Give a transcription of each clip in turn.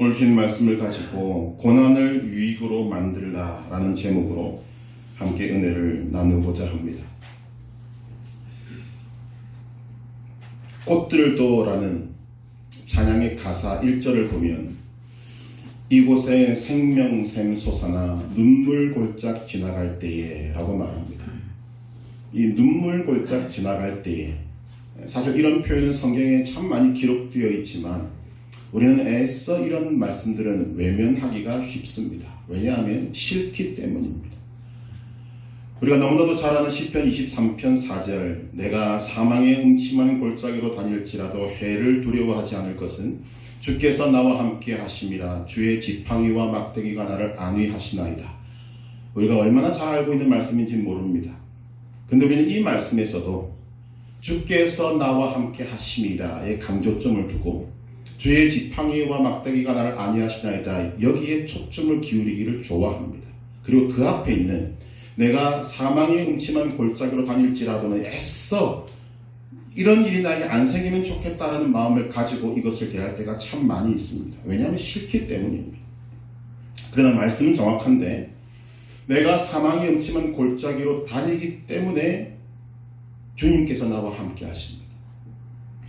오늘 주신 말씀을 가지고 고난을 유익으로 만들라 라는 제목으로 함께 은혜를 나누고자 합니다. 꽃들도라는 찬양의 가사 1절을 보면 이곳에 생명샘 솟아나 눈물 골짝 지나갈 때에 라고 말합니다. 이 눈물 골짝 지나갈 때에, 사실 이런 표현은 성경에 참 많이 기록되어 있지만 우리는 애써 이런 말씀들은 외면하기가 쉽습니다. 왜냐하면 싫기 때문입니다. 우리가 너무나도 잘 아는 시편 23편 4절, 내가 사망의 음침한 골짜기로 다닐지라도 해를 두려워하지 않을 것은 주께서 나와 함께 하심이라. 주의 지팡이와 막대기가 나를 안위하시나이다. 우리가 얼마나 잘 알고 있는 말씀인지 모릅니다. 근데 우리는 이 말씀에서도 주께서 나와 함께 하심이라의 강조점을 두고 주의 지팡이와 막대기가 나를 안위하시나이다, 여기에 초점을 기울이기를 좋아합니다. 그리고 그 앞에 있는 내가 사망의 음침한 골짜기로 다닐지라도는 애써 이런 일이 나에게 안 생기면 좋겠다는 마음을 가지고 이것을 대할 때가 참 많이 있습니다. 왜냐하면 싫기 때문입니다. 그러나 말씀은 정확한데 내가 사망의 음침한 골짜기로 다니기 때문에 주님께서 나와 함께 하십니다.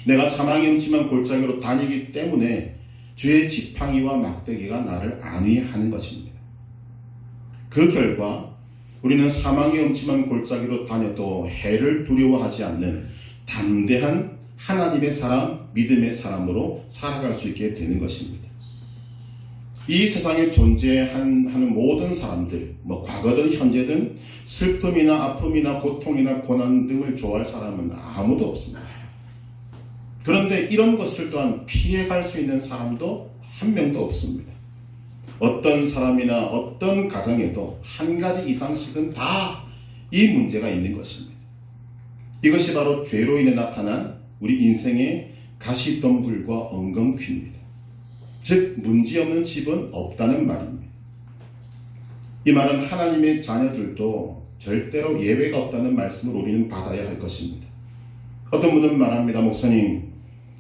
내가 사망의 음침한 골짜기로 다니기 때문에 주의 지팡이와 막대기가 나를 안위하는 것입니다. 그 결과 우리는 사망의 음침한 골짜기로 다녀도 해를 두려워하지 않는 담대한 하나님의 사람, 믿음의 사람으로 살아갈 수 있게 되는 것입니다. 이 세상에 존재하는 모든 사람들, 과거든 현재든 슬픔이나 아픔이나 고통이나 고난 등을 좋아할 사람은 아무도 없습니다. 그런데 이런 것을 또한 피해갈 수 있는 사람도 한 명도 없습니다. 어떤 사람이나 어떤 가정에도 한 가지 이상씩은 다 이 문제가 있는 것입니다. 이것이 바로 죄로 인해 나타난 우리 인생의 가시덤불과 엉겅퀴입니다. 즉 문제없는 집은 없다는 말입니다. 이 말은 하나님의 자녀들도 절대로 예외가 없다는 말씀을 우리는 받아야 할 것입니다. 어떤 분은 말합니다. 목사님,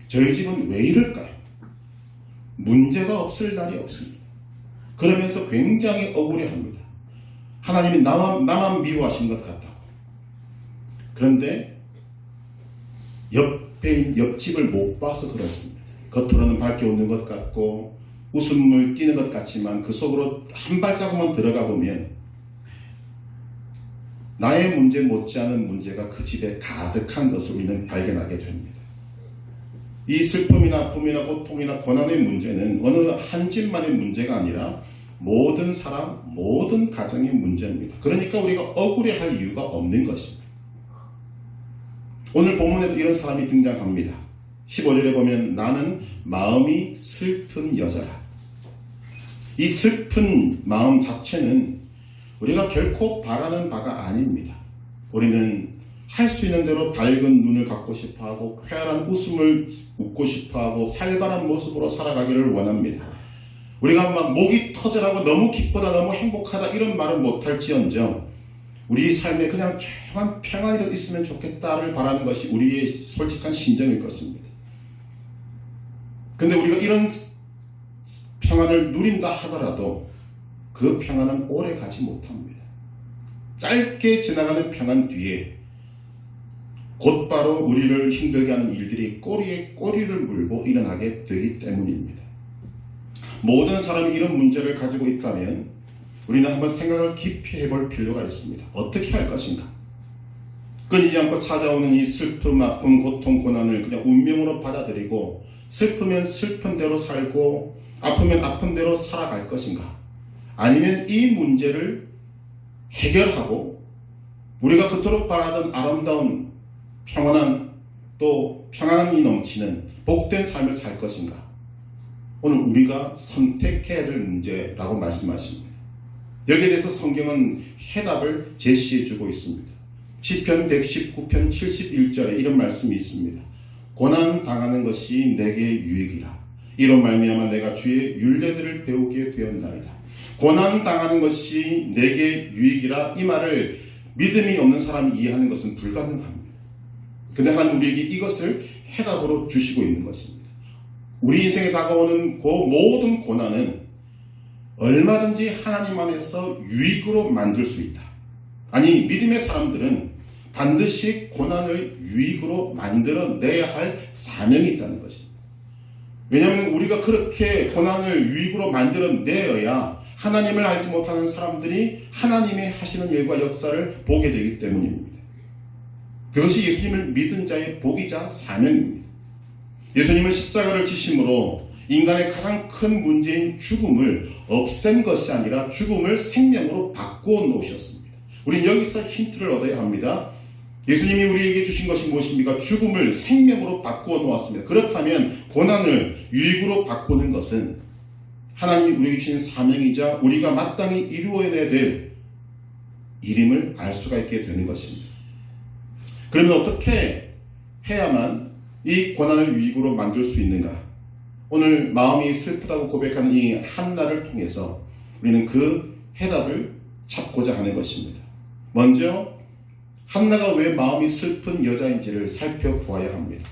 저희 집은 왜 이럴까요? 문제가 없을 날이 없습니다. 그러면서 굉장히 억울해합니다. 하나님이 나만 미워하신 것 같다고. 그런데 옆집을 못 봐서 그렇습니다. 겉으로는 밝게 웃는 것 같고 웃음을 띠는 것 같지만 그 속으로 한 발자국만 들어가 보면 나의 문제 못지않은 문제가 그 집에 가득한 것을 우리는 발견하게 됩니다. 이 슬픔이나 아픔이나 고통이나 고난의 문제는 어느 한 집만의 문제가 아니라 모든 사람, 모든 가정의 문제입니다. 그러니까 우리가 억울해할 이유가 없는 것입니다. 오늘 본문에도 이런 사람이 등장합니다. 15절에 보면 나는 마음이 슬픈 여자라. 이 슬픈 마음 자체는 우리가 결코 바라는 바가 아닙니다. 우리는 할 수 있는 대로 밝은 눈을 갖고 싶어하고 쾌활한 웃음을 웃고 싶어하고 활발한 모습으로 살아가기를 원합니다. 우리가 막 목이 터져라고 너무 기쁘다, 너무 행복하다 이런 말은 못할지언정 우리 삶에 그냥 조용한 평안이 있으면 좋겠다를 바라는 것이 우리의 솔직한 심정일 것입니다. 근데 우리가 이런 평안을 누린다 하더라도 그 평안은 오래 가지 못합니다. 짧게 지나가는 평안 뒤에 곧바로 우리를 힘들게 하는 일들이 꼬리에 꼬리를 물고 일어나게 되기 때문입니다. 모든 사람이 이런 문제를 가지고 있다면 우리는 한번 생각을 깊이 해볼 필요가 있습니다. 어떻게 할 것인가? 끊이지 않고 찾아오는 이 슬픔, 아픔, 고통, 고난을 그냥 운명으로 받아들이고 슬프면 슬픈 대로 살고 아프면 아픈 대로 살아갈 것인가? 아니면 이 문제를 해결하고 우리가 그토록 바라던 아름다운 평안한 또 평안이 넘치는 복된 삶을 살 것인가? 오늘 우리가 선택해야 될 문제라고 말씀하십니다. 여기에 대해서 성경은 해답을 제시해주고 있습니다. 시편 119편 71절에 이런 말씀이 있습니다. 고난 당하는 것이 내게 유익이라. 이로 말미암아 내가 주의 율례들을 배우게 되었나이다. 고난 당하는 것이 내게 유익이라. 이 말을 믿음이 없는 사람이 이해하는 것은 불가능합니다. 그런데 하나님 우리에게 이것을 해답으로 주시고 있는 것입니다. 우리 인생에 다가오는 그 모든 고난은 얼마든지 하나님 안에서 유익으로 만들 수 있다. 아니, 믿음의 사람들은 반드시 고난을 유익으로 만들어내야 할 사명이 있다는 것입니다. 왜냐하면 우리가 그렇게 고난을 유익으로 만들어내어야 하나님을 알지 못하는 사람들이 하나님의 하시는 일과 역사를 보게 되기 때문입니다. 그것이 예수님을 믿은 자의 복이자 사명입니다. 예수님은 십자가를 지심으로 인간의 가장 큰 문제인 죽음을 없앤 것이 아니라 죽음을 생명으로 바꾸어 놓으셨습니다. 우리는 여기서 힌트를 얻어야 합니다. 예수님이 우리에게 주신 것이 무엇입니까? 죽음을 생명으로 바꾸어 놓았습니다. 그렇다면 고난을 유익으로 바꾸는 것은 하나님이 우리에게 주신 사명이자 우리가 마땅히 이루어내야 될 일임을 알 수가 있게 되는 것입니다. 그러면 어떻게 해야만 이 고난을 유익으로 만들 수 있는가? 오늘 마음이 슬프다고 고백하는 이 한나를 통해서 우리는 그 해답을 찾고자 하는 것입니다. 먼저 한나가 왜 마음이 슬픈 여자인지를 살펴보아야 합니다.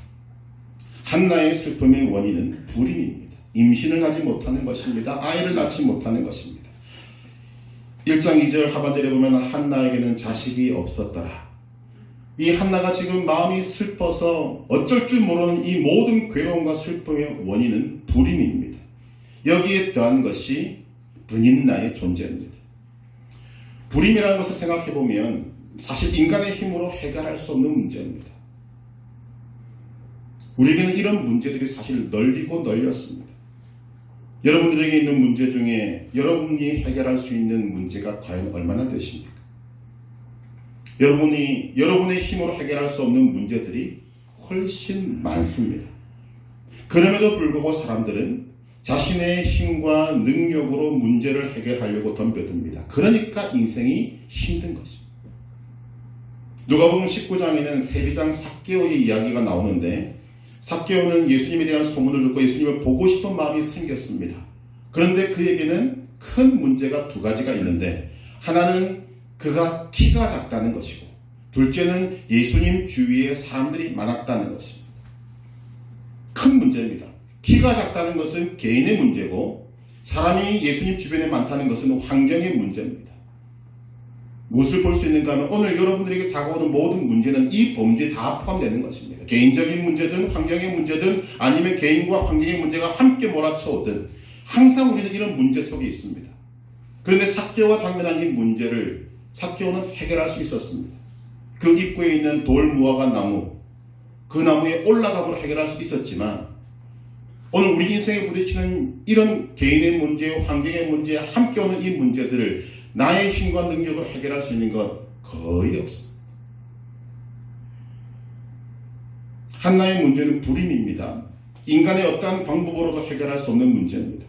한나의 슬픔의 원인은 불임입니다. 임신을 하지 못하는 것입니다. 아이를 낳지 못하는 것입니다. 1장 2절 하반절에 보면 한나에게는 자식이 없었더라. 이 한나가 지금 마음이 슬퍼서 어쩔 줄 모르는 이 모든 괴로움과 슬픔의 원인은 불임입니다. 여기에 더한 것이 분인나의 존재입니다. 불임이라는 것을 생각해보면 사실 인간의 힘으로 해결할 수 없는 문제입니다. 우리에게는 이런 문제들이 사실 널리고 널렸습니다. 여러분들에게 있는 문제 중에 여러분이 해결할 수 있는 문제가 과연 얼마나 되십니까? 여러분의 힘으로 해결할 수 없는 문제들이 훨씬 많습니다. 그럼에도 불구하고 사람들은 자신의 힘과 능력으로 문제를 해결하려고 덤벼듭니다. 그러니까 인생이 힘든 것입니다. 누가복음 19장에는 세리장 삭개오의 이야기가 나오는데 삭개오는 예수님에 대한 소문을 듣고 예수님을 보고 싶은 마음이 생겼습니다. 그런데 그에게는 큰 문제가 두 가지가 있는데 하나는 그가 키가 작다는 것이고 둘째는 예수님 주위에 사람들이 많았다는 것입니다. 큰 문제입니다. 키가 작다는 것은 개인의 문제고 사람이 예수님 주변에 많다는 것은 환경의 문제입니다. 무엇을 볼 수 있는가 하면 오늘 여러분들에게 다가오는 모든 문제는 이 범주에 다 포함되는 것입니다. 개인적인 문제든 환경의 문제든 아니면 개인과 환경의 문제가 함께 몰아쳐오든 항상 우리는 이런 문제 속에 있습니다. 그런데 삭개오가 당면한 이 문제를 삭개오는 해결할 수 있었습니다. 그 입구에 있는 돌 무화과 나무, 그 나무에 올라가고 해결할 수 있었지만 오늘 우리 인생에 부딪히는 이런 개인의 문제, 환경의 문제, 함께 오는 이 문제들을 나의 힘과 능력을 해결할 수 있는 것 거의 없습니다. 한나의 문제는 불임입니다. 인간의 어떠한 방법으로도 해결할 수 없는 문제입니다.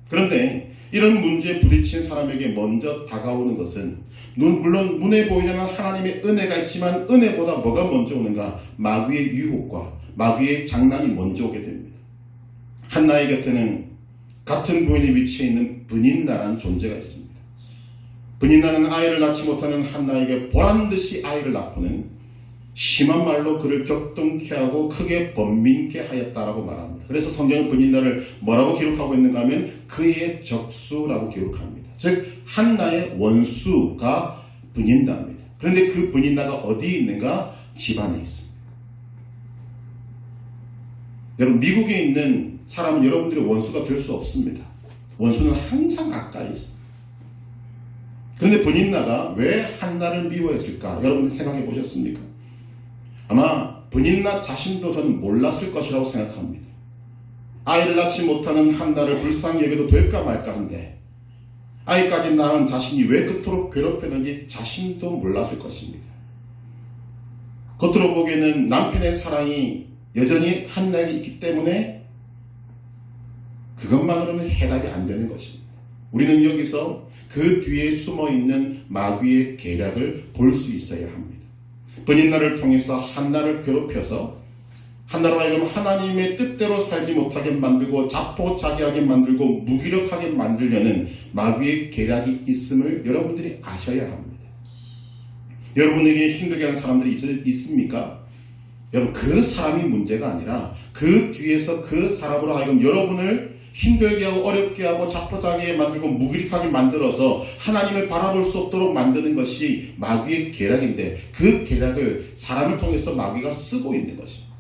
그런데 이런 문제에 부딪힌 사람에게 먼저 다가오는 것은 물론 눈에 보이지 않는 하나님의 은혜가 있지만 은혜보다 뭐가 먼저 오는가? 마귀의 유혹과 마귀의 장난이 먼저 오게 됩니다. 한나의 곁에는 같은 부인의 위치에 있는 분인나라는 존재가 있습니다. 분인나는 아이를 낳지 못하는 한나에게 보란듯이 아이를 낳고는 심한 말로 그를 격동케 하고 크게 번민케 하였다라고 말합니다. 그래서 성경은 분인나를 뭐라고 기록하고 있는가 하면 그의 적수라고 기록합니다. 즉 한나의 원수가 분인나입니다. 그런데 그 분인나가 어디에 있는가? 집안에 있습니다. 여러분, 미국에 있는 사람은 여러분들의 원수가 될 수 없습니다. 원수는 항상 가까이 있습니다. 그런데 분인나가 왜 한나를 미워했을까? 여러분 생각해 보셨습니까? 아마 분인나 자신도 저는 몰랐을 것이라고 생각합니다. 아이를 낳지 못하는 한나를 불쌍히 여겨도 될까 말까 한데 아이까지 낳은 자신이 왜 그토록 괴롭혔는지 자신도 몰랐을 것입니다. 겉으로 보기에는 남편의 사랑이 여전히 한나에게 있기 때문에 그것만으로는 해답이 안 되는 것입니다. 우리는 여기서 그 뒤에 숨어있는 마귀의 계략을 볼 수 있어야 합니다. 분인나를 통해서 한나를 괴롭혀서 한나로 하여금 하나님의 뜻대로 살지 못하게 만들고 자포자기하게 만들고 무기력하게 만들려는 마귀의 계략이 있음을 여러분들이 아셔야 합니다. 여러분에게 힘들게 하는 사람들이 있습니까? 여러분, 그 사람이 문제가 아니라 그 뒤에서 그 사람으로 하여금 여러분을 힘들게 하고 어렵게 하고 자포자기하게 만들고 무기력하게 만들어서 하나님을 바라볼 수 없도록 만드는 것이 마귀의 계략인데, 그 계략을 사람을 통해서 마귀가 쓰고 있는 것입니다.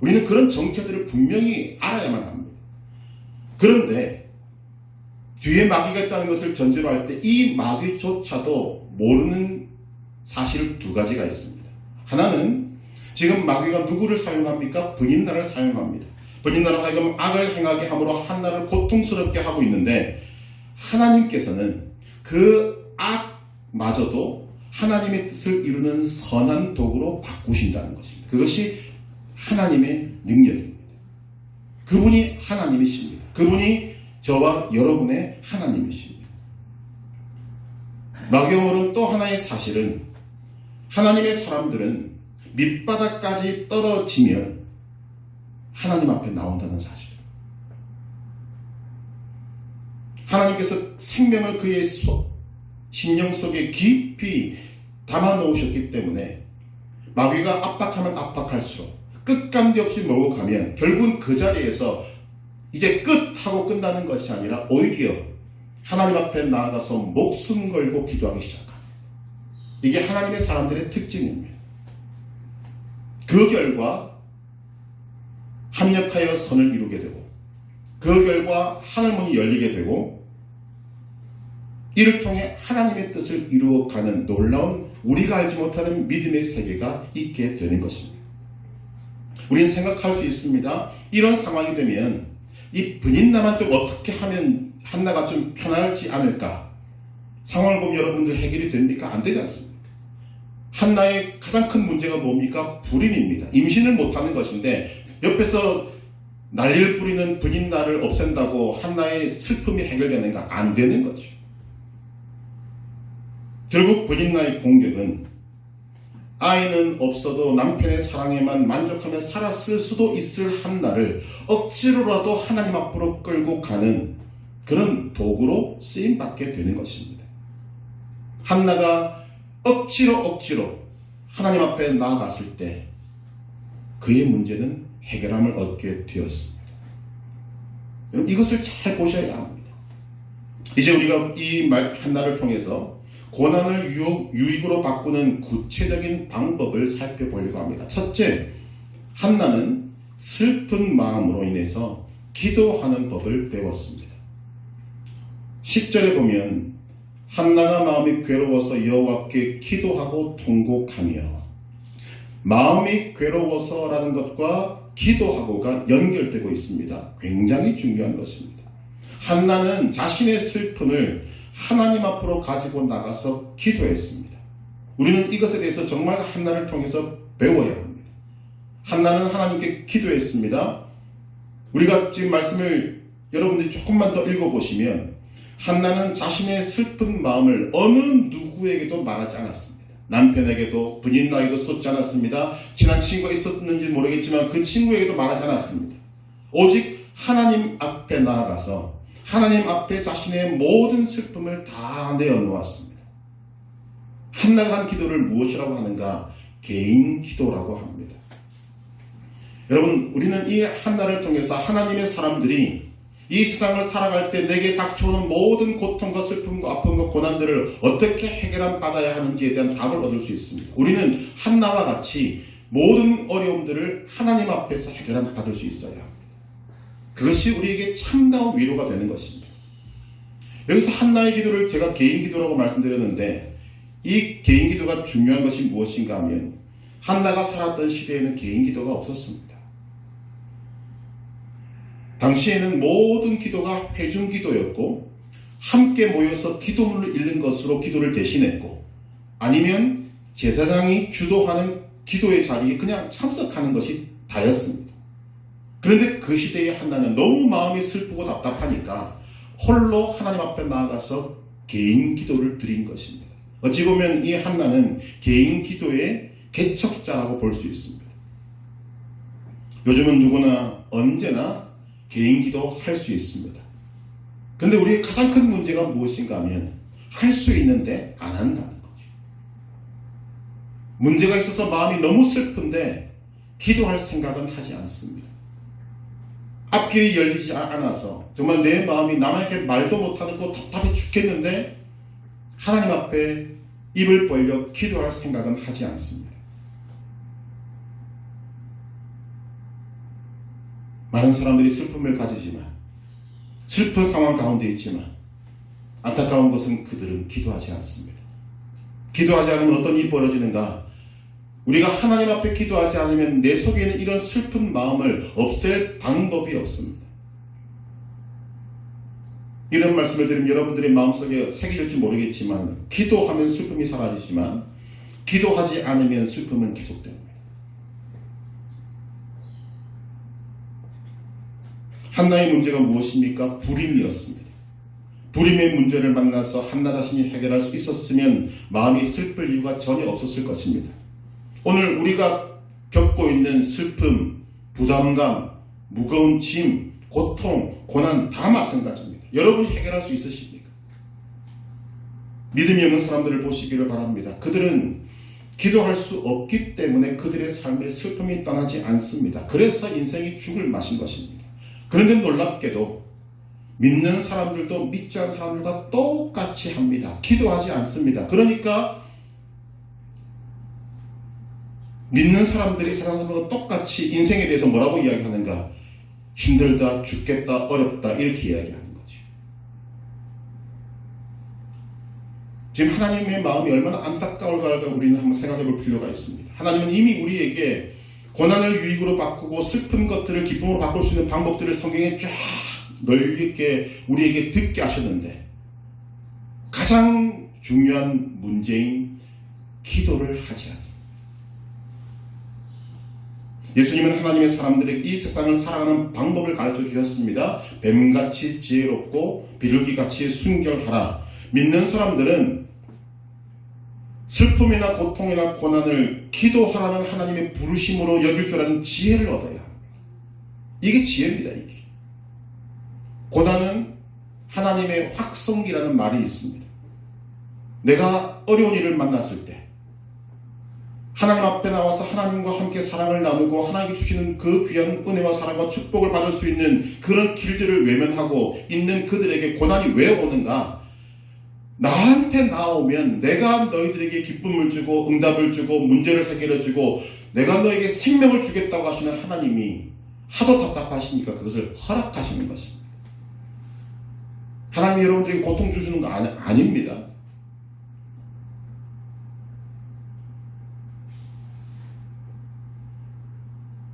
우리는 그런 정체들을 분명히 알아야만 합니다. 그런데 뒤에 마귀가 있다는 것을 전제로 할 때 이 마귀조차도 모르는 사실 두 가지가 있습니다. 하나는 지금 마귀가 누구를 사용합니까? 분인나를 사용합니다. 분인나로 하여금 악을 행하게 함으로 한나를 고통스럽게 하고 있는데, 하나님께서는 그 악마저도 하나님의 뜻을 이루는 선한 도구로 바꾸신다는 것입니다. 그것이 하나님의 능력입니다. 그분이 하나님이십니다. 그분이 저와 여러분의 하나님이십니다. 마귀어머는 또 하나의 사실은, 하나님의 사람들은 밑바닥까지 떨어지면 하나님 앞에 나온다는 사실. 하나님께서 생명을 그의 심령 속에 깊이 담아 놓으셨기 때문에 마귀가 압박하면 압박할수록 끝감기 없이 몰고 가면 결국은 그 자리에서 이제 끝 하고 끝나는 것이 아니라 오히려 하나님 앞에 나아가서 목숨 걸고 기도하기 시작합니다. 이게 하나님의 사람들의 특징입니다. 그 결과 합력하여 선을 이루게 되고, 그 결과 하늘문이 열리게 되고, 이를 통해 하나님의 뜻을 이루어가는 놀라운, 우리가 알지 못하는 믿음의 세계가 있게 되는 것입니다. 우리는 생각할 수 있습니다. 이런 상황이 되면 이 분인나만 좀 어떻게 하면 한나가 좀 편할지 않을까? 상황을 보면 여러분들 해결이 됩니까? 안 되지 않습니까? 한나의 가장 큰 문제가 뭡니까? 불임입니다. 임신을 못하는 것인데 옆에서 난리를 뿌리는 분인나를 없앤다고 한나의 슬픔이 해결되는가? 안 되는 거죠. 결국 분인나의 공격은 아이는 없어도 남편의 사랑에만 만족하며 살았을 수도 있을 한나를 억지로라도 하나님 앞으로 끌고 가는 그런 도구로 쓰임받게 되는 것입니다. 한나가 억지로 하나님 앞에 나아갔을 때 그의 문제는 해결함을 얻게 되었습니다. 여러분, 이것을 잘 보셔야 합니다. 이제 우리가 이 한나를 통해서 고난을 유익으로 바꾸는 구체적인 방법을 살펴보려고 합니다. 첫째, 한나는 슬픈 마음으로 인해서 기도하는 법을 배웠습니다. 10절에 보면 한나가 마음이 괴로워서 여호와께 기도하고 통곡하며, 마음이 괴로워서라는 것과 기도하고가 연결되고 있습니다. 굉장히 중요한 것입니다. 한나는 자신의 슬픔을 하나님 앞으로 가지고 나가서 기도했습니다. 우리는 이것에 대해서 정말 한나를 통해서 배워야 합니다. 한나는 하나님께 기도했습니다. 우리가 지금 말씀을 여러분들이 조금만 더 읽어보시면 한나는 자신의 슬픈 마음을 어느 누구에게도 말하지 않았습니다. 남편에게도 분인나에게도 쏟지 않았습니다. 친한 친구가 있었는지 모르겠지만 그 친구에게도 말하지 않았습니다. 오직 하나님 앞에 나아가서 하나님 앞에 자신의 모든 슬픔을 다 내어놓았습니다. 한나가 한 기도를 무엇이라고 하는가? 개인 기도라고 합니다. 여러분, 우리는 이 한나를 통해서 하나님의 사람들이 이 세상을 살아갈 때 내게 닥쳐오는 모든 고통과 슬픔과 아픔과 고난들을 어떻게 해결받아야 하는지에 대한 답을 얻을 수 있습니다. 우리는 한나와 같이 모든 어려움들을 하나님 앞에서 해결받을 수 있어야 합니다. 그것이 우리에게 참다운 위로가 되는 것입니다. 여기서 한나의 기도를 제가 개인 기도라고 말씀드렸는데, 이 개인 기도가 중요한 것이 무엇인가 하면 한나가 살았던 시대에는 개인 기도가 없었습니다. 당시에는 모든 기도가 회중 기도였고, 함께 모여서 기도문을 읽는 것으로 기도를 대신했고, 아니면 제사장이 주도하는 기도의 자리에 그냥 참석하는 것이 다였습니다. 그런데 그 시대의 한나는 너무 마음이 슬프고 답답하니까 홀로 하나님 앞에 나아가서 개인 기도를 드린 것입니다. 어찌 보면 이 한나는 개인 기도의 개척자라고 볼 수 있습니다. 요즘은 누구나 언제나 개인 기도 할 수 있습니다. 그런데 우리의 가장 큰 문제가 무엇인가 하면 할 수 있는데 안 한다는 거죠. 문제가 있어서 마음이 너무 슬픈데 기도할 생각은 하지 않습니다. 앞길이 열리지 않아서 정말 내 마음이 남에게 말도 못하고 답답해 죽겠는데 하나님 앞에 입을 벌려 기도할 생각은 하지 않습니다. 많은 사람들이 슬픔을 가지지만 슬픈 상황 가운데 있지만 안타까운 것은 그들은 기도하지 않습니다. 기도하지 않으면 어떤 일이 벌어지는가? 우리가 하나님 앞에 기도하지 않으면 내 속에 있는 이런 슬픈 마음을 없앨 방법이 없습니다. 이런 말씀을 드리면 여러분들의 마음속에 새겨질지 모르겠지만 기도하면 슬픔이 사라지지만 기도하지 않으면 슬픔은 계속됩니다. 한나의 문제가 무엇입니까? 불임이었습니다. 불임의 문제를 만나서 한나 자신이 해결할 수 있었으면 마음이 슬플 이유가 전혀 없었을 것입니다. 오늘 우리가 겪고 있는 슬픔, 부담감, 무거운 짐, 고통, 고난 다 마찬가지입니다. 여러분이 해결할 수 있으십니까? 믿음이 없는 사람들을 보시기를 바랍니다. 그들은 기도할 수 없기 때문에 그들의 삶에 슬픔이 떠나지 않습니다. 그래서 인생이 죽을 맛인 것입니다. 그런데 놀랍게도 믿는 사람들도 믿지 않은 사람들과 똑같이 합니다. 기도하지 않습니다. 그러니까 믿는 사람들이 세상 사람들과 똑같이 인생에 대해서 뭐라고 이야기하는가? 힘들다, 죽겠다, 어렵다 이렇게 이야기하는 거죠. 지금 하나님의 마음이 얼마나 안타까울까 우리는 한번 생각해 볼 필요가 있습니다. 하나님은 이미 우리에게 고난을 유익으로 바꾸고 슬픈 것들을 기쁨으로 바꿀 수 있는 방법들을 성경에 쫙 널리 있게 우리에게 듣게 하셨는데 가장 중요한 문제인 기도를 하지 않습니다. 예수님은 하나님의 사람들에게 이 세상을 살아가는 방법을 가르쳐 주셨습니다. 뱀같이 지혜롭고 비둘기같이 순결하라. 믿는 사람들은 슬픔이나 고통이나 고난을 기도하라는 하나님의 부르심으로 여길 줄 아는 지혜를 얻어야 합니다. 이게 지혜입니다. 이게. 고난은 하나님의 확성기라는 말이 있습니다. 내가 어려운 일을 만났을 때 하나님 앞에 나와서 하나님과 함께 사랑을 나누고 하나님이 주시는 그 귀한 은혜와 사랑과 축복을 받을 수 있는 그런 길들을 외면하고 있는 그들에게 고난이 왜 오는가? 나한테 나오면 내가 너희들에게 기쁨을 주고 응답을 주고 문제를 해결해 주고 내가 너에게 생명을 주겠다고 하시는 하나님이 하도 답답하시니까 그것을 허락하시는 것입니다. 하나님이 여러분들에게 고통 주시는 거 아닙니다.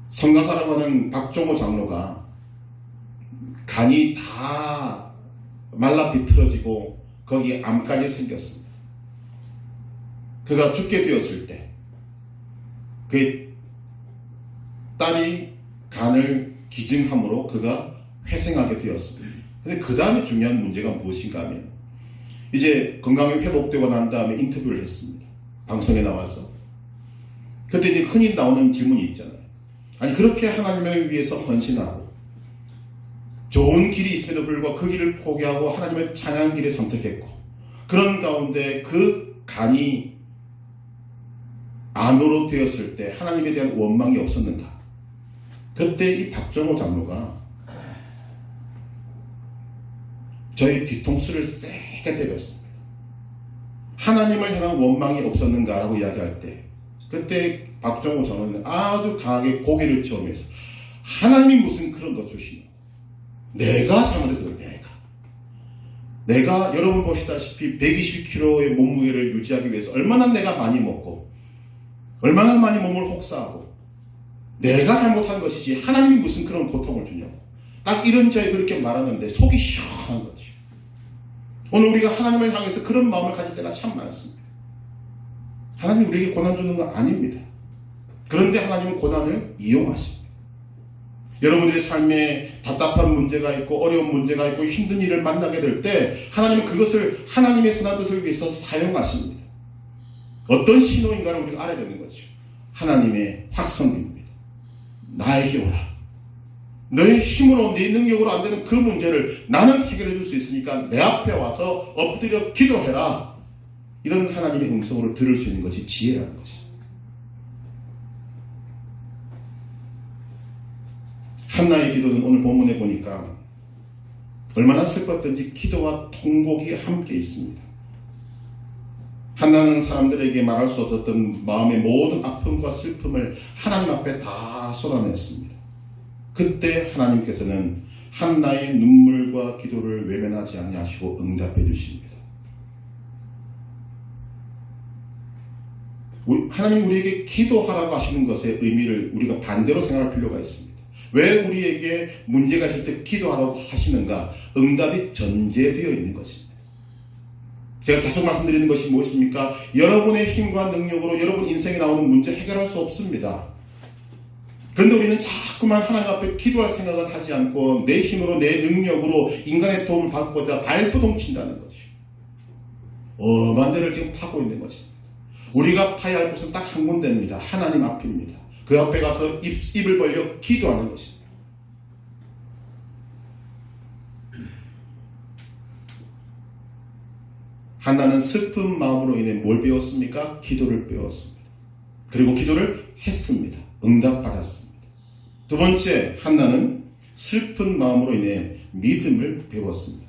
성가사라고 하는 박종호 장로가 간이 다 말라 비틀어지고 거기에 암까지 생겼습니다. 그가 죽게 되었을 때 그의 딸이 간을 기증함으로 그가 회생하게 되었습니다. 근데 그 다음에 중요한 문제가 무엇인가 하면 이제 건강이 회복되고 난 다음에 인터뷰를 했습니다. 방송에 나와서. 그때 이제 흔히 나오는 질문이 있잖아요. 아니 그렇게 하나님을 위해서 헌신하고 좋은 길이 있음에도 불구하고 그 길을 포기하고 하나님의 찬양 길을 선택했고 그런 가운데 그 간이 암으로 되었을 때 하나님에 대한 원망이 없었는가? 그때 이 박정호 장로가 저희 뒤통수를 세게 때렸습니다. 하나님을 향한 원망이 없었는가 라고 이야기할 때 그때 박정호 장로는 아주 강하게 고개를 저으면서 하나님이 무슨 그런 거 주시냐? 내가 잘못해서 내가 여러분 보시다시피 120kg의 몸무게를 유지하기 위해서 얼마나 내가 많이 먹고 얼마나 많이 몸을 혹사하고 내가 잘못한 것이지 하나님이 무슨 그런 고통을 주냐고 딱 이런 자에 그렇게 말하는데 속이 시원한 거지. 오늘 우리가 하나님을 향해서 그런 마음을 가질 때가 참 많습니다. 하나님 우리에게 고난 주는 건 아닙니다. 그런데 하나님은 고난을 이용하십니다. 여러분들의 삶에 답답한 문제가 있고 어려운 문제가 있고 힘든 일을 만나게 될 때 하나님은 그것을 하나님의 선한 뜻을 위해서 사용하십니다. 어떤 신호인가를 우리가 알아야 되는 거죠. 하나님의 확성기입니다. 나에게 오라. 너의 힘으로 네 능력으로 안 되는 그 문제를 나는 해결해 줄 수 있으니까 내 앞에 와서 엎드려 기도해라. 이런 하나님의 음성으로 들을 수 있는 것이 지혜라는 것입니다. 한나의 기도는 오늘 본문에 보니까 얼마나 슬펐던지 기도와 통곡이 함께 있습니다. 한나는 사람들에게 말할 수 없었던 마음의 모든 아픔과 슬픔을 하나님 앞에 다 쏟아냈습니다. 그때 하나님께서는 한나의 눈물과 기도를 외면하지 아니하시고 응답해 주십니다. 하나님이 우리에게 기도하라고 하시는 것의 의미를 우리가 반대로 생각할 필요가 있습니다. 왜 우리에게 문제가 있을 때 기도하라고 하시는가? 응답이 전제되어 있는 것입니다. 제가 계속 말씀드리는 것이 무엇입니까? 여러분의 힘과 능력으로 여러분 인생에 나오는 문제 해결할 수 없습니다. 그런데 우리는 자꾸만 하나님 앞에 기도할 생각을 하지 않고 내 힘으로 내 능력으로 인간의 도움을 받고자 발버둥 친다는 것이죠. 엄한 데를 지금 파고 있는 것입니다. 우리가 파야 할 곳은 딱 한 군데입니다. 하나님 앞입니다. 그 앞에 가서 입을 벌려 기도하는 것입니다. 한나는 슬픈 마음으로 인해 뭘 배웠습니까? 기도를 배웠습니다. 그리고 기도를 했습니다. 응답받았습니다. 두 번째, 한나는 슬픈 마음으로 인해 믿음을 배웠습니다.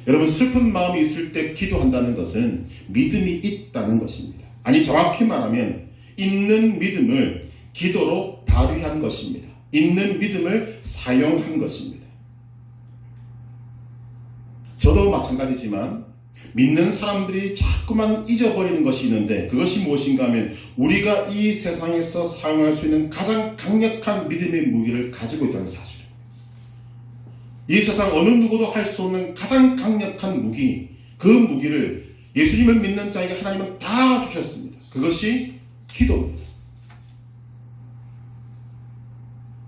여러분, 슬픈 마음이 있을 때 기도한다는 것은 믿음이 있다는 것입니다. 아니, 정확히 말하면 있는 믿음을 기도로 발휘한 것입니다. 있는 믿음을 사용한 것입니다. 저도 마찬가지지만 믿는 사람들이 자꾸만 잊어버리는 것이 있는데 그것이 무엇인가 하면 우리가 이 세상에서 사용할 수 있는 가장 강력한 믿음의 무기를 가지고 있다는 사실입니다. 이 세상 어느 누구도 할 수 없는 가장 강력한 무기, 그 무기를 예수님을 믿는 자에게 하나님은 다 주셨습니다. 그것이 기도입니다.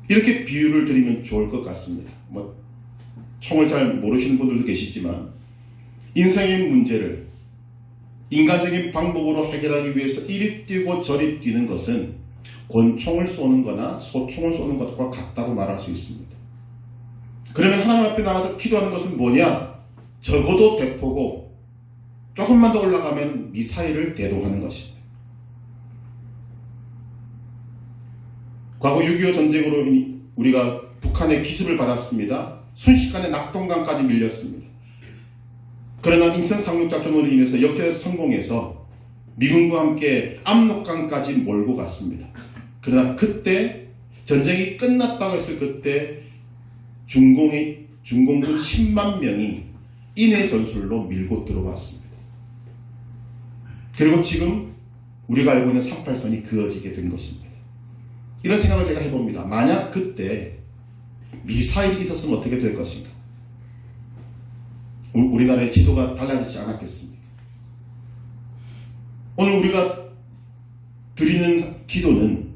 이렇게 비유를 드리면 좋을 것 같습니다. 총을 잘 모르시는 분들도 계시지만 인생의 문제를 인간적인 방법으로 해결하기 위해서 이리 뛰고 저리 뛰는 것은 권총을 쏘는 거나 소총을 쏘는 것과 같다고 말할 수 있습니다. 그러면 하나님 앞에 나가서 기도하는 것은 뭐냐? 적어도 대포고 조금만 더 올라가면 미사일을 대동하는 것입니다. 과거 6.25 전쟁으로 우리가 북한의 기습을 받았습니다. 순식간에 낙동강까지 밀렸습니다. 그러나 인천 상륙작전으로 인해서 역전에 성공해서 미군과 함께 압록강까지 몰고 갔습니다. 그러나 그때 전쟁이 끝났다고 했을 그때 중공군 10만 명이 인해 전술로 밀고 들어왔습니다. 그리고 지금 우리가 알고 있는 38선이 그어지게 된 것입니다. 이런 생각을 제가 해봅니다. 만약 그때 미사일이 있었으면 어떻게 될 것인가? 우리나라의 지도가 달라지지 않았겠습니까? 오늘 우리가 드리는 기도는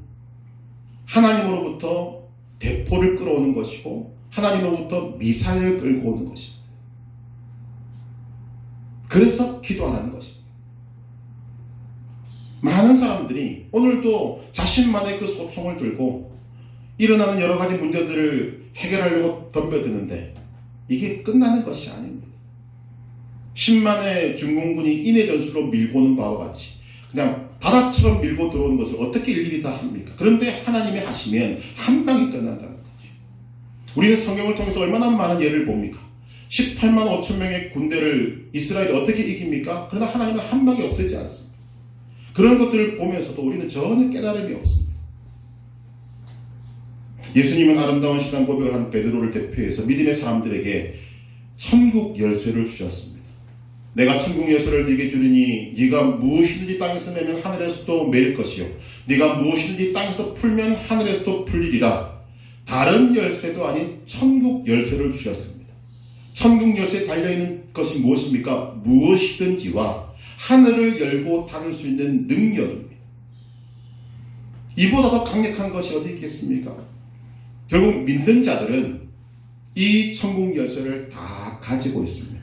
하나님으로부터 대포를 끌어오는 것이고 하나님으로부터 미사일을 끌고 오는 것입니다. 그래서 기도하라는 것입니다. 많은 사람들이 오늘도 자신만의 그 소총을 들고 일어나는 여러 가지 문제들을 해결하려고 덤벼드는데 이게 끝나는 것이 아닙니다. 10만의 중공군이 인해 전술로 밀고 오는 바와 같이 그냥 바다처럼 밀고 들어오는 것을 어떻게 일일이 다 합니까? 그런데 하나님이 하시면 한 방이 끝난다는 거죠. 우리는 성경을 통해서 얼마나 많은 예를 봅니까? 18만 5천 명의 군대를 이스라엘이 어떻게 이깁니까? 그러나 하나님은 한 방에 없애지 않습니다. 그런 것들을 보면서도 우리는 전혀 깨달음이 없습니다. 예수님은 아름다운 신앙 고백을 한 베드로를 대표해서 믿음의 사람들에게 천국 열쇠를 주셨습니다. 내가 천국 열쇠를 네게 주리니 네가 무엇이든지 땅에서 매면 하늘에서도 매일 것이요 네가 무엇이든지 땅에서 풀면 하늘에서도 풀리리라. 다른 열쇠도 아닌 천국 열쇠를 주셨습니다. 천국 열쇠에 달려있는 것이 무엇입니까? 무엇이든지와 하늘을 열고 닫을 수 있는 능력입니다. 이보다 더 강력한 것이 어디 있겠습니까? 결국 믿는 자들은 이 천국 열쇠를 다 가지고 있습니다.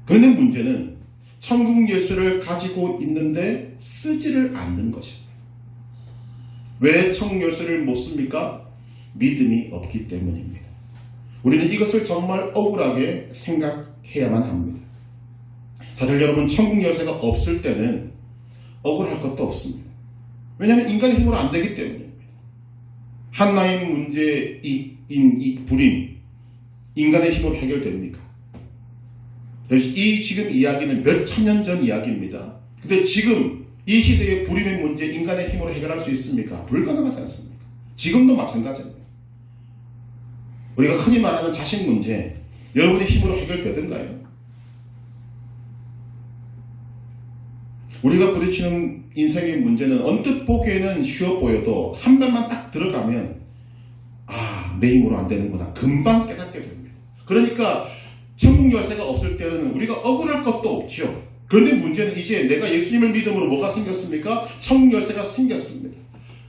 그런데 문제는 천국 열쇠를 가지고 있는데 쓰지를 않는 것입니다. 왜 천국 열쇠를 못 씁니까? 믿음이 없기 때문입니다. 우리는 이것을 정말 억울하게 생각해야만 합니다. 사실 여러분, 천국 열쇠가 없을 때는 억울할 것도 없습니다. 왜냐하면 인간의 힘으로 안 되기 때문입니다. 한나의 문제에 이 불임, 인간의 힘으로 해결됩니까? 이 지금 이야기는 몇 천 년 전 이야기입니다. 근데 지금 이 시대의 불임의 문제 인간의 힘으로 해결할 수 있습니까? 불가능하지 않습니까? 지금도 마찬가지입니다. 우리가 흔히 말하는 자식 문제, 여러분의 힘으로 해결되던가요? 우리가 부딪히는 인생의 문제는 언뜻 보기에는 쉬워 보여도 한 발만 딱 들어가면 내 힘으로 안 되는구나. 금방 깨닫게 됩니다. 그러니까 천국 열쇠가 없을 때는 우리가 억울할 것도 없죠. 그런데 문제는 이제 내가 예수님을 믿음으로 뭐가 생겼습니까? 천국 열쇠가 생겼습니다.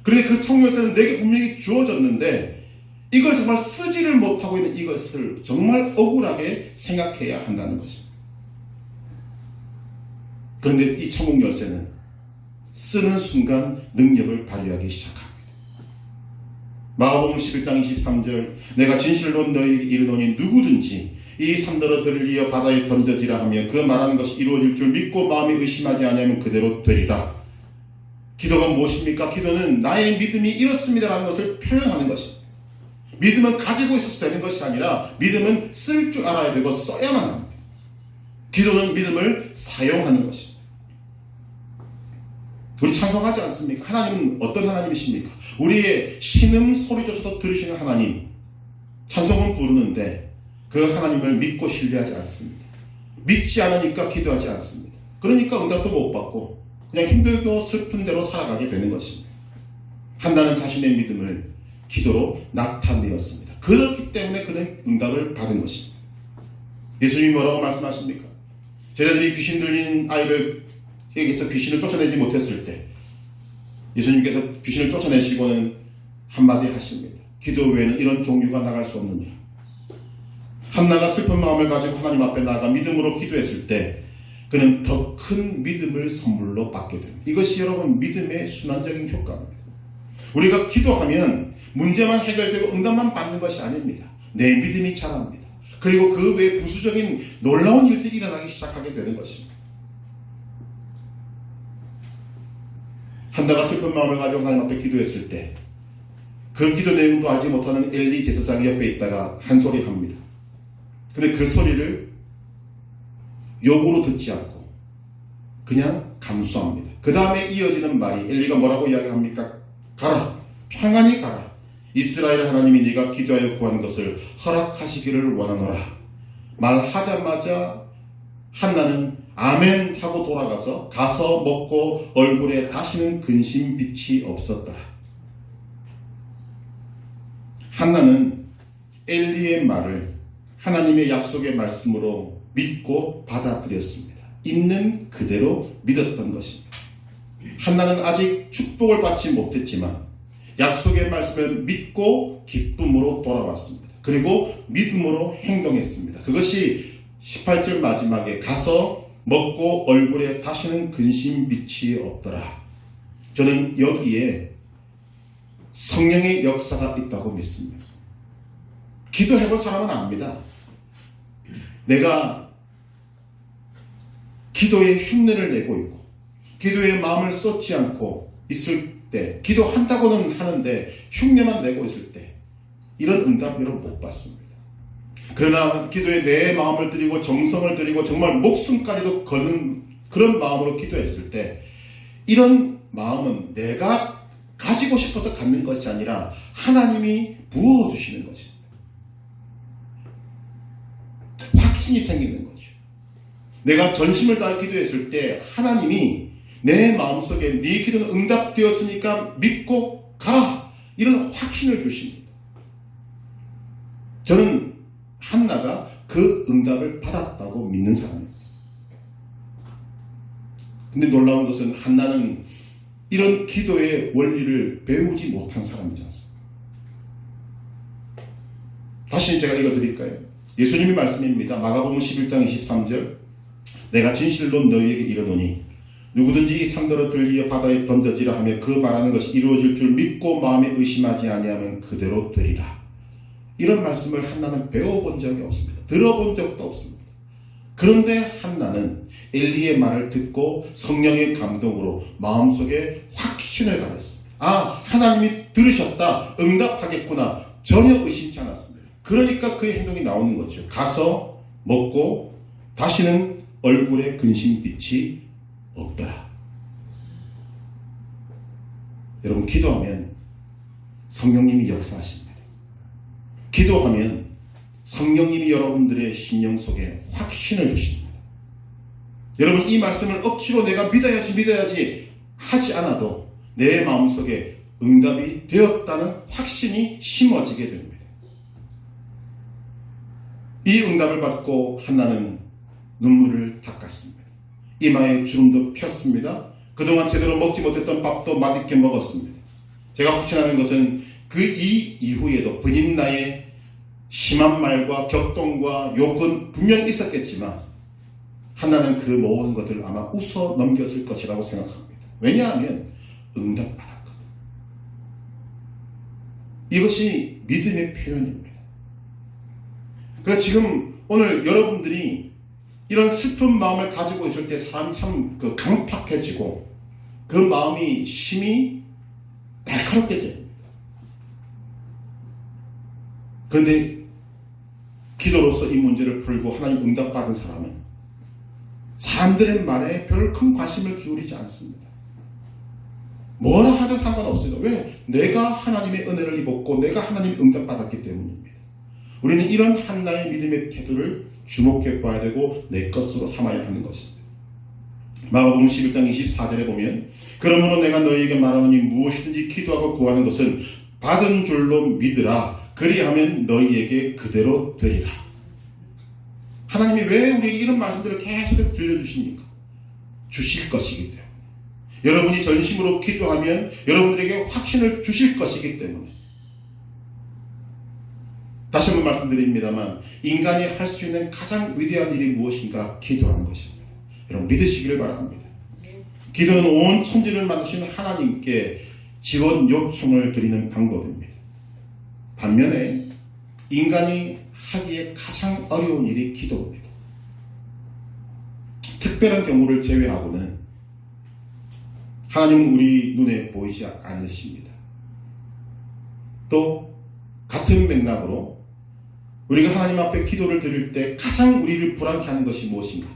그런데 그 천국 열쇠는 내게 분명히 주어졌는데 이걸 정말 쓰지를 못하고 있는 이것을 정말 억울하게 생각해야 한다는 것입니다. 그런데 이 천국 열쇠는 쓰는 순간 능력을 발휘하기 시작합니다. 마가복음 11장 23절 내가 진실로 너희에게 이르노니 누구든지 이 산더러 들리어 바다에 던져지라 하며 그 말하는 것이 이루어질 줄 믿고 마음에 의심하지 아니하면 그대로 되리라. 기도가 무엇입니까? 기도는 나의 믿음이 이렇습니다라는 것을 표현하는 것입니다. 믿음은 가지고 있어서 되는 것이 아니라 믿음은 쓸 줄 알아야 되고 써야만 합니다. 기도는 믿음을 사용하는 것입니다. 우리 찬송하지 않습니까? 하나님은 어떤 하나님이십니까? 우리의 신음 소리조차도 들으시는 하나님. 찬송은 부르는데 그 하나님을 믿고 신뢰하지 않습니다. 믿지 않으니까 기도하지 않습니다. 그러니까 응답도 못 받고 그냥 힘들고 슬픈 대로 살아가게 되는 것입니다. 한나는 자신의 믿음을 기도로 나타내었습니다. 그렇기 때문에 그는 응답을 받은 것입니다. 예수님이 뭐라고 말씀하십니까? 제자들이 귀신 들린 아이에게서 귀신을 쫓아내지 못했을 때 예수님께서 귀신을 쫓아내시고는 한마디 하십니다. 기도 외에는 이런 종류가 나갈 수 없느니라. 한나가 슬픈 마음을 가지고 하나님 앞에 나아가 믿음으로 기도했을 때 그는 더 큰 믿음을 선물로 받게 됩니다. 이것이 여러분 믿음의 순환적인 효과입니다. 우리가 기도하면 문제만 해결되고 응답만 받는 것이 아닙니다. 내 믿음이 자랍니다. 그리고 그 외에 부수적인 놀라운 일들이 일어나기 시작하게 되는 것입니다. 한나가 슬픈 마음을 가지고 하나님 앞에 기도했을 때 그 기도 내용도 알지 못하는 엘리 제사장이 옆에 있다가 한 소리 합니다. 근데 그 소리를 욕으로 듣지 않고 그냥 감수합니다. 그 다음에 이어지는 말이 엘리가 뭐라고 이야기합니까? 가라, 평안히 가라. 이스라엘 하나님이 네가 기도하여 구한 것을 허락하시기를 원하노라. 말하자마자 한나는 아멘 하고 돌아가서 가서 먹고 얼굴에 다시는 근심 빛이 없었더라. 한나는 엘리의 말을 하나님의 약속의 말씀으로 믿고 받아들였습니다. 있는 그대로 믿었던 것입니다. 한나는 아직 축복을 받지 못했지만 약속의 말씀을 믿고 기쁨으로 돌아왔습니다. 그리고 믿음으로 행동했습니다. 그것이 18절 마지막에 가서 먹고 얼굴에 다시는 근심 빛이 없더라. 저는 여기에 성령의 역사가 있다고 믿습니다. 기도해볼 사람은 압니다. 내가 기도에 흉내를 내고 있고 기도에 마음을 쏟지 않고 있을 때 기도한다고는 하는데 흉내만 내고 있을 때 이런 응답 여러분 못 받습니다. 그러나 기도에 내 마음을 드리고 정성을 드리고 정말 목숨까지도 거는 그런 마음으로 기도했을 때 이런 마음은 내가 가지고 싶어서 갖는 것이 아니라 하나님이 부어주시는 것입니다. 확신이 생기는 거죠. 내가 전심을 다해 기도했을 때 하나님이 내 마음속에 네 기도는 응답되었으니까 믿고 가라. 이런 확신을 주십니다. 저는 한나가 그 응답을 받았다고 믿는 사람입니다. 근데 놀라운 것은 한나는 이런 기도의 원리를 배우지 못한 사람이지 않습니까? 다시 제가 읽어드릴까요? 예수님의 말씀입니다. 마가복음 11장 23절 내가 진실로 너희에게 이르노니 누구든지 이 산더러 들리어 바다에 던져지라 하며 그 말하는 것이 이루어질 줄 믿고 마음에 의심하지 아니하면 그대로 되리라. 이런 말씀을 한나는 배워본 적이 없습니다. 들어본 적도 없습니다. 그런데 한나는 엘리의 말을 듣고 성령의 감동으로 마음속에 확신을 가졌습니다. 아, 하나님이 들으셨다. 응답하겠구나. 전혀 의심치 않았습니다. 그러니까 그의 행동이 나오는 거죠. 가서 먹고 다시는 얼굴에 근심빛이 없더라. 여러분, 기도하면 성령님이 역사하십니다. 기도하면 성령님이 여러분들의 심령 속에 확신을 주십니다. 여러분, 이 말씀을 억지로 내가 믿어야지 하지 않아도 내 마음속에 응답이 되었다는 확신이 심어지게 됩니다. 이 응답을 받고 한나는 눈물을 닦았습니다. 이마에 주름도 폈습니다. 그동안 제대로 먹지 못했던 밥도 맛있게 먹었습니다. 제가 확신하는 것은 그 이후에도 번임나의 심한 말과 격동과 욕은 분명히 있었겠지만 한나는 그 모든 것들을 아마 웃어 넘겼을 것이라고 생각합니다. 왜냐하면 응답받았거든. 이것이 믿음의 표현입니다. 그래서 지금 오늘 여러분들이 이런 슬픈 마음을 가지고 있을 때 사람이 참 강팍해지고 그 마음이 심히 날카롭게 됩니다. 그런데 기도로서 이 문제를 풀고 하나님 응답받은 사람은 사람들의 말에 별 큰 관심을 기울이지 않습니다. 뭐라 하든 상관없어요. 왜? 내가 하나님의 은혜를 입었고 내가 하나님의 응답받았기 때문입니다. 우리는 이런 한나의 믿음의 태도를 주목해 봐야 되고 내 것으로 삼아야 하는 것입니다. 마가복음 11장 24절에 보면 그러므로 내가 너희에게 말하노니 무엇이든지 기도하고 구하는 것은 받은 줄로 믿으라. 그리하면 너희에게 그대로 되리라. 하나님이 왜 우리에게 이런 말씀들을 계속 들려주십니까? 주실 것이기 때문에. 여러분이 전심으로 기도하면 여러분들에게 확신을 주실 것이기 때문에. 다시 한번 말씀드립니다만 인간이 할 수 있는 가장 위대한 일이 무엇인가? 기도하는 것입니다. 여러분 믿으시기를 바랍니다. 기도는 온 천지를 만드신 하나님께 지원 요청을 드리는 방법입니다. 반면에 인간이 하기에 가장 어려운 일이 기도입니다. 특별한 경우를 제외하고는 하나님은 우리 눈에 보이지 않으십니다. 또 같은 맥락으로 우리가 하나님 앞에 기도를 드릴 때 가장 우리를 불안케 하는 것이 무엇인가?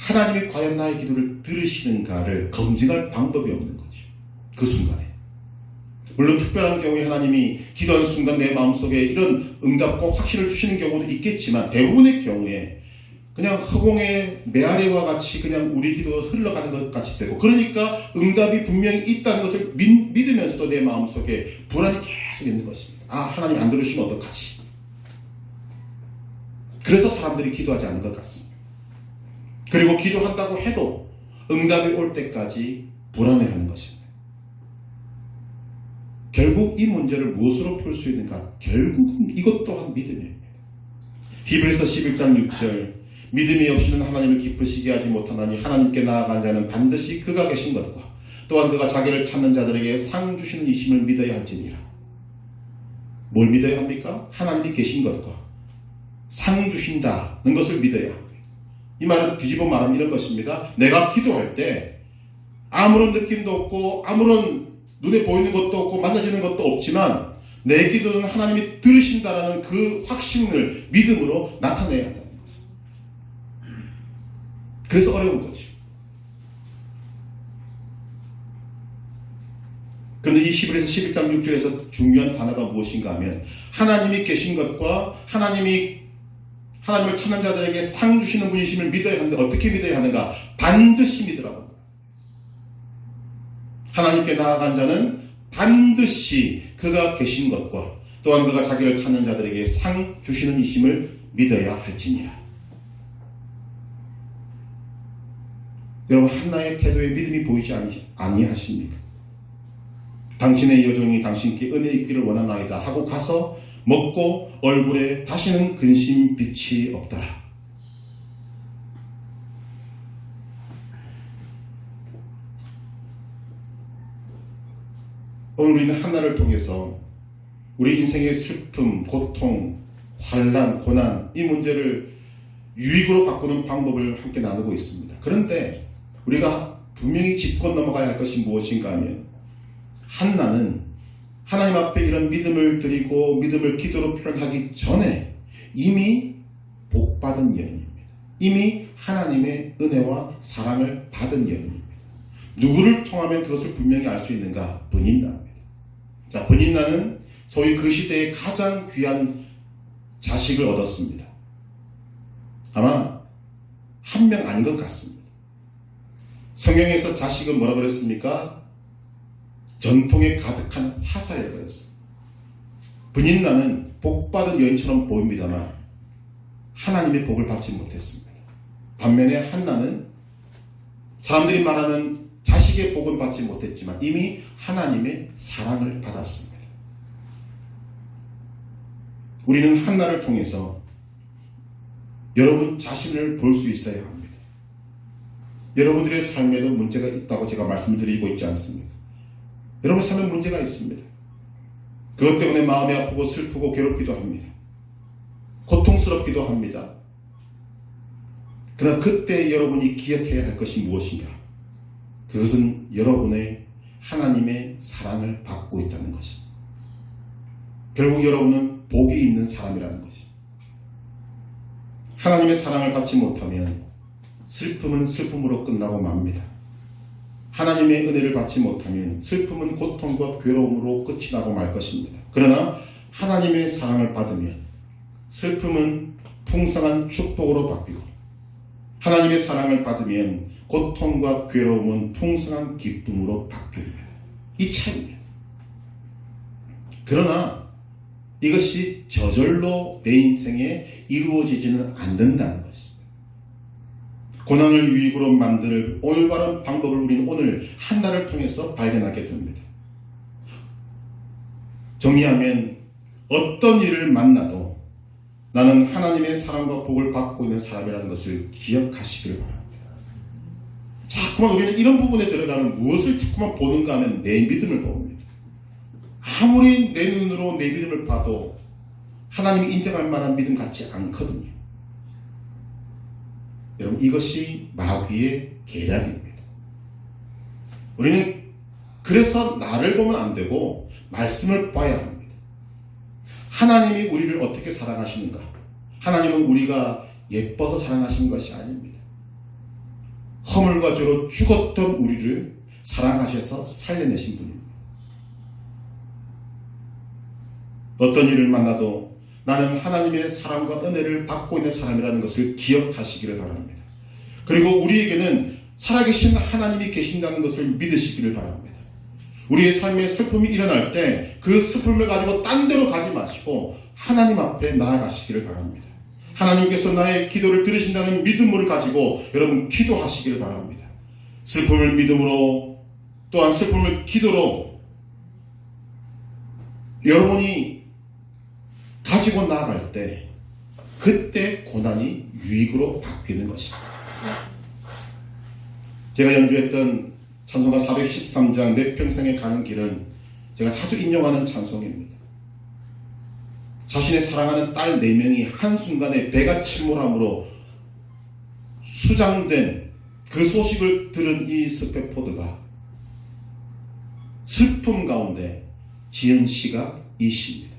하나님이 과연 나의 기도를 들으시는가를 검증할 방법이 없는 거죠. 그 순간에. 물론 특별한 경우에 하나님이 기도하는 순간 내 마음속에 이런 응답과 확신을 주시는 경우도 있겠지만 대부분의 경우에 그냥 허공의 메아리와 같이 그냥 우리 기도가 흘러가는 것 같이 되고 그러니까 응답이 분명히 있다는 것을 믿으면서도 내 마음속에 불안이 계속 있는 것입니다. 아, 하나님 안 들으시면 어떡하지? 그래서 사람들이 기도하지 않는 것 같습니다. 그리고 기도한다고 해도 응답이 올 때까지 불안해하는 것입니다. 결국 이 문제를 무엇으로 풀 수 있는가? 결국은 이것 또한 믿음입니다. 히브리서 11장 6절 믿음이 없이는 하나님을 기쁘시게 하지 못하나니 하나님께 나아간 자는 반드시 그가 계신 것과 또한 그가 자기를 찾는 자들에게 상 주시는 이심을 믿어야 할지니라. 뭘 믿어야 합니까? 하나님이 계신 것과 상 주신다는 것을 믿어야 합니다. 이 말은 뒤집어 말하면 이런 것입니다. 내가 기도할 때 아무런 느낌도 없고 아무런 눈에 보이는 것도 없고 만나지는 것도 없지만 내 기도는 하나님이 들으신다라는 그 확신을 믿음으로 나타내야 한다는 것입니다. 그래서 어려운 거죠. 그런데 이 히브리서 11장 6절에서 중요한 단어가 무엇인가 하면 하나님이 계신 것과 하나님을 찾는 자들에게 상 주시는 분이심을 믿어야 하는데 어떻게 믿어야 하는가? 반드시 믿으라고. 하나님께 나아간 자는 반드시 그가 계신 것과 또한 그가 자기를 찾는 자들에게 상 주시는 이심을 믿어야 할지니라. 여러분 한나의 태도에 믿음이 보이지 아니하십니까? 당신의 여종이 당신께 은혜 있기를 원하나이다 하고 가서 먹고 얼굴에 다시는 근심빛이 없더라. 오늘 우리는 한나를 통해서 우리 인생의 슬픔, 고통, 환난, 고난 이 문제를 유익으로 바꾸는 방법을 함께 나누고 있습니다. 그런데 우리가 분명히 짚고 넘어가야 할 것이 무엇인가 하면 한나는 하나님 앞에 이런 믿음을 드리고 믿음을 기도로 표현하기 전에 이미 복받은 여인입니다. 이미 하나님의 은혜와 사랑을 받은 여인입니다. 누구를 통하면 그것을 분명히 알 수 있는가? 번인나입니다. 자, 번인나는 소위 그 시대의 가장 귀한 자식을 얻었습니다. 아마 한 명 아닌 것 같습니다. 성경에서 자식은 뭐라 그랬습니까? 전통에 가득한 화살이라고 그랬어요. 번인나는 복받은 여인처럼 보입니다만 하나님의 복을 받지 못했습니다. 반면에 한나는 사람들이 말하는 자식의 복을 받지 못했지만 이미 하나님의 사랑을 받았습니다. 우리는 한나를 통해서 여러분 자신을 볼 수 있어야 합니다. 여러분들의 삶에도 문제가 있다고 제가 말씀을 드리고 있지 않습니까? 여러분 삶에 문제가 있습니다. 그것 때문에 마음이 아프고 슬프고 괴롭기도 합니다. 고통스럽기도 합니다. 그러나 그때 여러분이 기억해야 할 것이 무엇인가? 그것은 여러분의 하나님의 사랑을 받고 있다는 것입니다. 결국 여러분은 복이 있는 사람이라는 것입니다. 하나님의 사랑을 받지 못하면 슬픔은 슬픔으로 끝나고 맙니다. 하나님의 은혜를 받지 못하면 슬픔은 고통과 괴로움으로 끝이 나고 말 것입니다. 그러나 하나님의 사랑을 받으면 슬픔은 풍성한 축복으로 바뀌고 하나님의 사랑을 받으면 고통과 괴로움은 풍성한 기쁨으로 바뀝니다. 이 차이입니다. 그러나 이것이 저절로 내 인생에 이루어지지는 않는다는 것입니다. 고난을 유익으로 만들 올바른 방법을 우리는 오늘 한나를 통해서 발견하게 됩니다. 정리하면 어떤 일을 만나도 나는 하나님의 사랑과 복을 받고 있는 사람이라는 것을 기억하시기를 바랍니다. 자꾸만 우리는 이런 부분에 들어가면 무엇을 자꾸만 보는가 하면 내 믿음을 봅니다. 아무리 내 눈으로 내 믿음을 봐도 하나님이 인정할 만한 믿음 같지 않거든요. 여러분 이것이 마귀의 계략입니다. 우리는 그래서 나를 보면 안 되고 말씀을 봐야 합니다. 하나님이 우리를 어떻게 사랑하시는가? 하나님은 우리가 예뻐서 사랑하시는 것이 아닙니다. 허물과 죄로 죽었던 우리를 사랑하셔서 살려내신 분입니다. 어떤 일을 만나도 나는 하나님의 사랑과 은혜를 받고 있는 사람이라는 것을 기억하시기를 바랍니다. 그리고 우리에게는 살아계신 하나님이 계신다는 것을 믿으시기를 바랍니다. 우리의 삶에 슬픔이 일어날 때 그 슬픔을 가지고 딴 데로 가지 마시고 하나님 앞에 나아가시기를 바랍니다. 하나님께서 나의 기도를 들으신다는 믿음을 가지고 여러분 기도하시기를 바랍니다. 슬픔을 믿음으로 또한 슬픔을 기도로 여러분이 가지고 나아갈 때 그때 고난이 유익으로 바뀌는 것입니다. 제가 연주했던 찬송가 413장 내 평생에 가는 길은 제가 자주 인용하는 찬송입니다. 자신의 사랑하는 딸 4명이 한순간에 배가 침몰함으로 수장된 그 소식을 들은 이 스페포드가 슬픔 가운데 지은 시가 이 시입니다.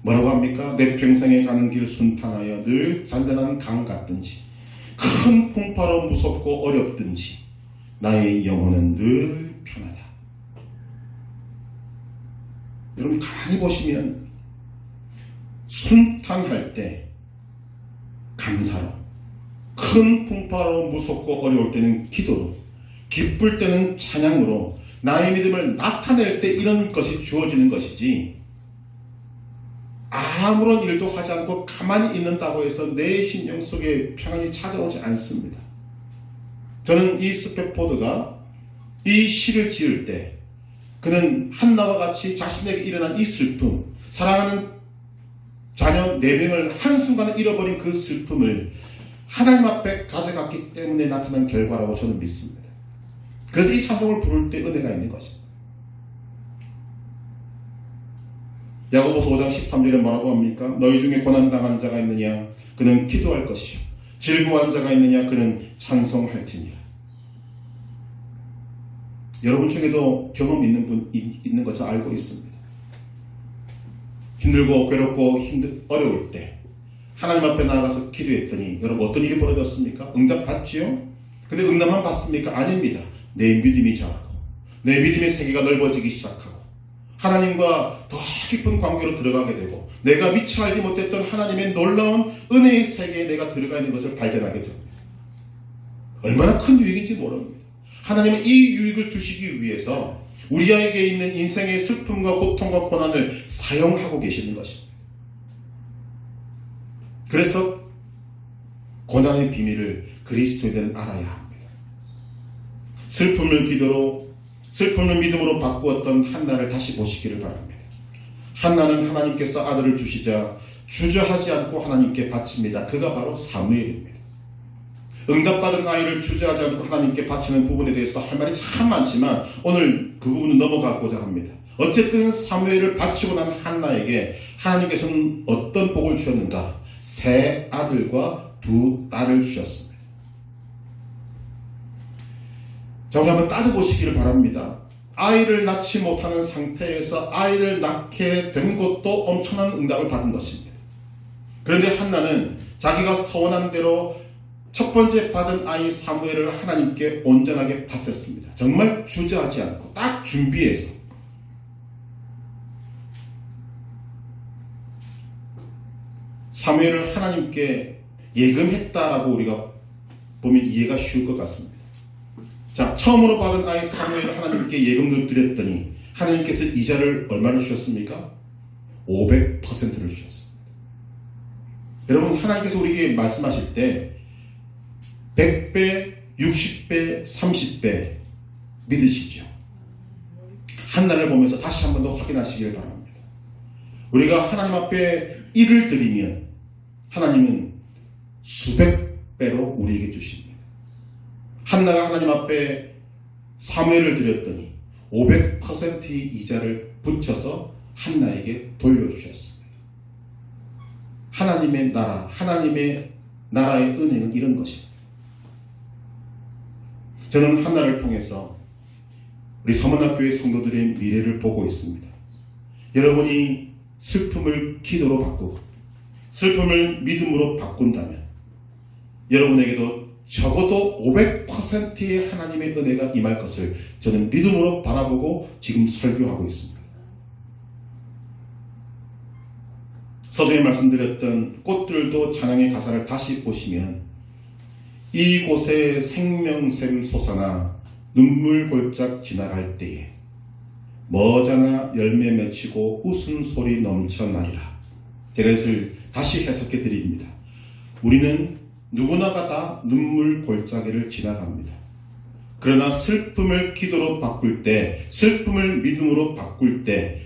뭐라고 합니까? 내 평생에 가는 길 순탄하여 늘 잔잔한 강 같든지 큰 풍파로 무섭고 어렵든지 나의 영혼은 늘 편하다. 여러분 가만히 보시면 순탄할 때 감사로, 큰 풍파로 무섭고 어려울 때는 기도로, 기쁠 때는 찬양으로 나의 믿음을 나타낼 때 이런 것이 주어지는 것이지 아무런 일도 하지 않고 가만히 있는다고 해서 내 심령 속에 평안이 찾아오지 않습니다. 저는 이 스페포드가 이 시를 지을 때 그는 한나와 같이 자신에게 일어난 이 슬픔, 사랑하는 자녀 4명을 한순간에 잃어버린 그 슬픔을 하나님 앞에 가져갔기 때문에 나타난 결과라고 저는 믿습니다. 그래서 이 찬송을 부를 때 은혜가 있는 것입니다. 야고보서 5장 13절에 뭐라고 합니까? 너희 중에 고난당한 자가 있느냐? 그는 기도할 것이요. 즐거워한 자가 있느냐? 그는 찬송할지니라. 여러분 중에도 경험 있는 분 있는 것 잘 알고 있습니다. 힘들고 괴롭고 어려울 때 하나님 앞에 나아가서 기도했더니 여러분 어떤 일이 벌어졌습니까? 응답 받지요? 근데 응답만 받습니까? 아닙니다. 내 믿음이 자라고 내 믿음의 세계가 넓어지기 시작하고 하나님과 더 깊은 관계로 들어가게 되고 내가 미처 알지 못했던 하나님의 놀라운 은혜의 세계에 내가 들어가 있는 것을 발견하게 됩니다. 얼마나 큰 유익인지 모릅니다. 하나님은 이 유익을 주시기 위해서 우리에게 있는 인생의 슬픔과 고통과 고난을 사용하고 계시는 것입니다. 그래서 고난의 비밀을 그리스도인들은 알아야 합니다. 슬픔을 기도로 슬픔을 믿음으로 바꾸었던 한나를 다시 보시기를 바랍니다. 한나는 하나님께서 아들을 주시자 주저하지 않고 하나님께 바칩니다. 그가 바로 사무엘입니다. 응답받은 아이를 주저하지 않고 하나님께 바치는 부분에 대해서 할 말이 참 많지만 오늘 그 부분은 넘어가고자 합니다. 어쨌든 사무엘을 바치고 난 한나에게 하나님께서는 어떤 복을 주셨는가? 3 아들과 2 딸을 주셨습니다. 자, 우리 한번 따져보시기를 바랍니다. 아이를 낳지 못하는 상태에서 아이를 낳게 된 것도 엄청난 응답을 받은 것입니다. 그런데 한나는 자기가 서원한 대로 첫 번째 받은 아이 사무엘을 하나님께 온전하게 바쳤습니다. 정말 주저하지 않고 딱 준비해서. 사무엘을 하나님께 예금했다라고 우리가 보면 이해가 쉬울 것 같습니다. 자, 처음으로 받은 아이 사무엘을 하나님께 예금을 드렸더니 하나님께서 이자를 얼마를 주셨습니까? 500%를 주셨습니다. 여러분, 하나님께서 우리에게 말씀하실 때 100배, 60배, 30배 믿으시죠? 한나를 보면서 다시 한 번 더 확인하시길 바랍니다. 우리가 하나님 앞에 일을 드리면 하나님은 수백 배로 우리에게 주십니다. 한나가 하나님 앞에 사무엘을 드렸더니 500%의 이자를 붙여서 한나에게 돌려주셨습니다. 하나님의 나라, 하나님의 나라의 은혜는 이런 것입니다. 저는 한나를 통해서 우리 서문학교의 성도들의 미래를 보고 있습니다. 여러분이 슬픔을 기도로 바꾸고 슬픔을 믿음으로 바꾼다면 여러분에게도 적어도 500%의 하나님의 은혜가 임할 것을 저는 믿음으로 바라보고 지금 설교하고 있습니다. 서두에 말씀드렸던 꽃들도 찬양의 가사를 다시 보시면 이곳에 생명샘 솟아나 눈물 골짝 지나갈 때에 머자나 열매 맺히고 웃음소리 넘쳐나리라. 제가 이것을 다시 해석해 드립니다. 우리는 누구나가 다 눈물 골짜기를 지나갑니다. 그러나 슬픔을 기도로 바꿀 때, 슬픔을 믿음으로 바꿀 때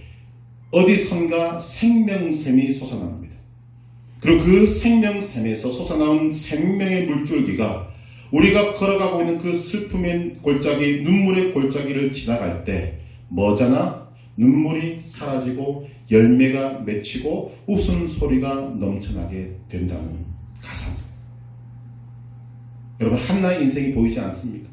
어디선가 생명샘이 솟아납니다. 그리고 그 생명샘에서 솟아나온 생명의 물줄기가 우리가 걸어가고 있는 그 슬픔의 골짜기, 눈물의 골짜기를 지나갈 때 머자나 눈물이 사라지고 열매가 맺히고 웃음소리가 넘쳐나게 된다는 가사입니다. 여러분, 한나의 인생이 보이지 않습니까?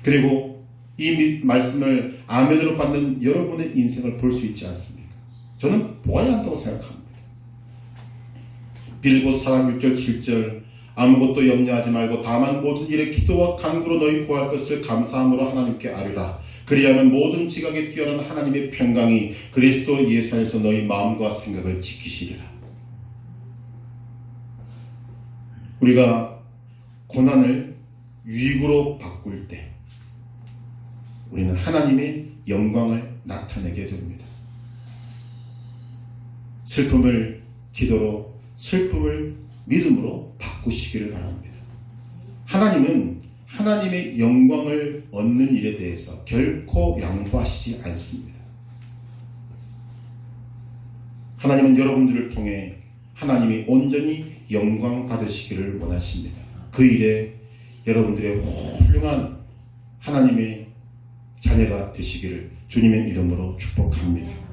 그리고 이 말씀을 아멘으로 받는 여러분의 인생을 볼 수 있지 않습니까? 저는 보아야 한다고 생각합니다. 빌보 4장 6절 7절 아무것도 염려하지 말고 다만 모든 일에 기도와 간구로 너희 구할 것을 감사함으로 하나님께 아뢰라. 그리하면 모든 지각에 뛰어난 하나님의 평강이 그리스도 예수 안에서 너희 마음과 생각을 지키시리라. 우리가 고난을 유익으로 바꿀 때 우리는 하나님의 영광을 나타내게 됩니다. 슬픔을 기도로, 슬픔을 믿음으로 바꾸시기를 바랍니다. 하나님은 하나님의 영광을 얻는 일에 대해서 결코 양보하시지 않습니다. 하나님은 여러분들을 통해 하나님이 온전히 영광 받으시기를 원하십니다. 그 일에 여러분들의 훌륭한 하나님의 자녀가 되시기를 주님의 이름으로 축복합니다.